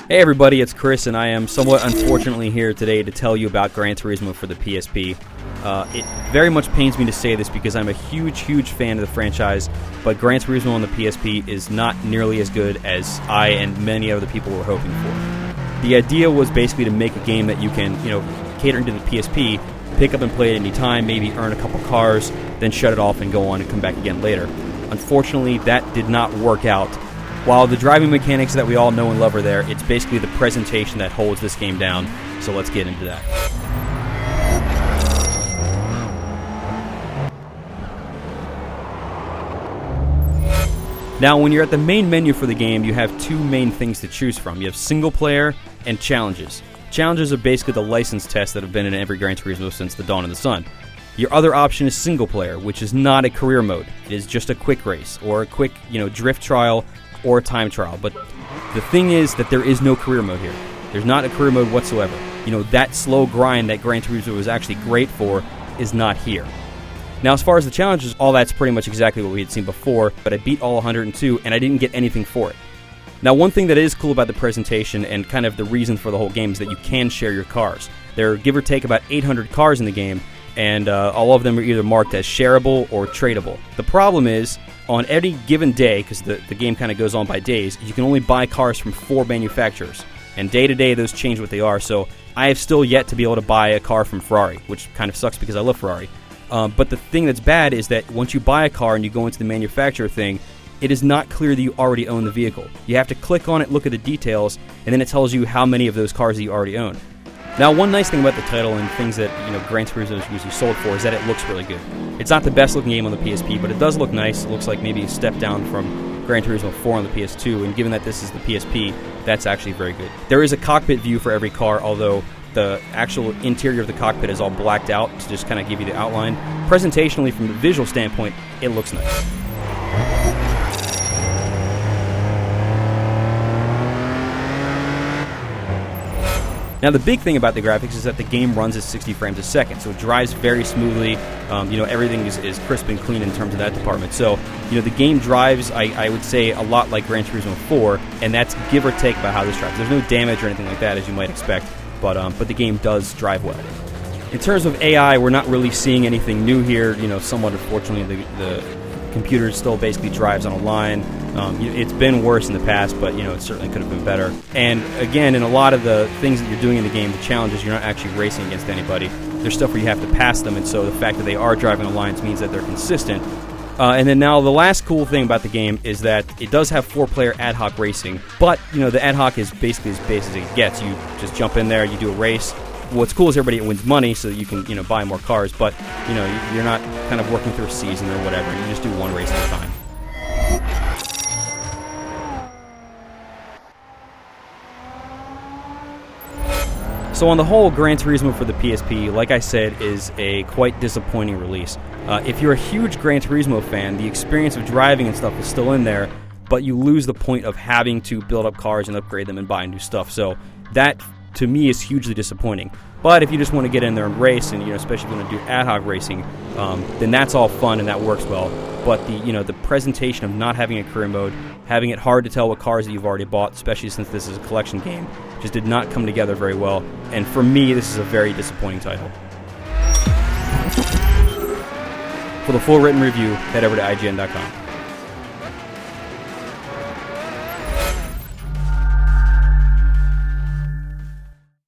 Hey everybody, it's Chris, and I am somewhat unfortunately here today to tell you about Gran Turismo for the PSP. It very much pains me to say this because I'm a huge fan of the franchise, but Gran Turismo on the PSP is not nearly as good as I and many other people were hoping for. The idea was basically to make a game that you can, cater into the PSP, pick up and play at any time, maybe earn a couple cars, then shut it off and go on and come back again later. Unfortunately, that did not work out. While the driving mechanics that we all know and love are there, it's basically the presentation that holds this game down, so let's get into that. Now, when you're at the main menu for the game, you have two main things to choose from. You have single player and challenges. Challenges are basically the license tests that have been in every Gran Turismo since the dawn of the sun. Your other option is single player, which is not a career mode. It is just a quick race, or a quick, drift trial, or a time trial. But the thing is that there is no career mode here. There's not a career mode whatsoever. That slow grind that Gran Turismo was actually great for is not here. Now, as far as the challenges, all that's pretty much exactly what we had seen before, but I beat all 102, and I didn't get anything for it. Now, one thing that is cool about the presentation and kind of the reason for the whole game is that you can share your cars. There are, give or take, about 800 cars in the game, and all of them are either marked as shareable or tradable. The problem is, on any given day, because the game kind of goes on by days, you can only buy cars from 4 manufacturers. And day to day, those change what they are, so I have still yet to be able to buy a car from Ferrari, which kind of sucks because I love Ferrari. But the thing that's bad is that once you buy a car and you go into the manufacturer thing, it is not clear that you already own the vehicle. You have to click on it, look at the details, and then it tells you how many of those cars that you already own. Now, one nice thing about the title and things that Gran Turismo is usually sold for is that it looks really good. It's not the best looking game on the PSP, but it does look nice. It looks like maybe a step down from Gran Turismo 4 on the PS2, and given that this is the PSP, that's actually very good. There is a cockpit view for every car, although the actual interior of the cockpit is all blacked out to just kind of give you the outline. Presentationally, from the visual standpoint, it looks nice. Now, the big thing about the graphics is that the game runs at 60 frames a second, so it drives very smoothly. Everything is crisp and clean in terms of that department. So, the game drives, I would say, a lot like Gran Turismo 4, and that's give or take about how this drives. There's no damage or anything like that, as you might expect, but the game does drive well. In terms of AI, we're not really seeing anything new here. Somewhat unfortunately, the computer still basically drives on a line. It's been worse in the past, but it certainly could have been better. And again, in a lot of the things that you're doing in the game, the challenges, you're not actually racing against anybody. There's stuff where you have to pass them, and so the fact that they are driving on lines means that they're consistent. And then now the last cool thing about the game is that it does have 4-player ad hoc racing, but the ad hoc is basically as base as it gets. You just jump in there, you do a race. What's cool is everybody wins money so that you can buy more cars, but you're not kind of working through a season or whatever. You just do one race at a time. So on the whole, Gran Turismo for the PSP, like I said, is a quite disappointing release. If you're a huge Gran Turismo fan, the experience of driving and stuff is still in there, but you lose the point of having to build up cars and upgrade them and buy new stuff. So that, to me, is hugely disappointing. But if you just want to get in there and race, and especially if you want to do ad hoc racing, then that's all fun and that works well. But the presentation of not having a career mode, having it hard to tell what cars that you've already bought, especially since this is a collection game, just did not come together very well. And for me, this is a very disappointing title. For the full written review, head over to IGN.com.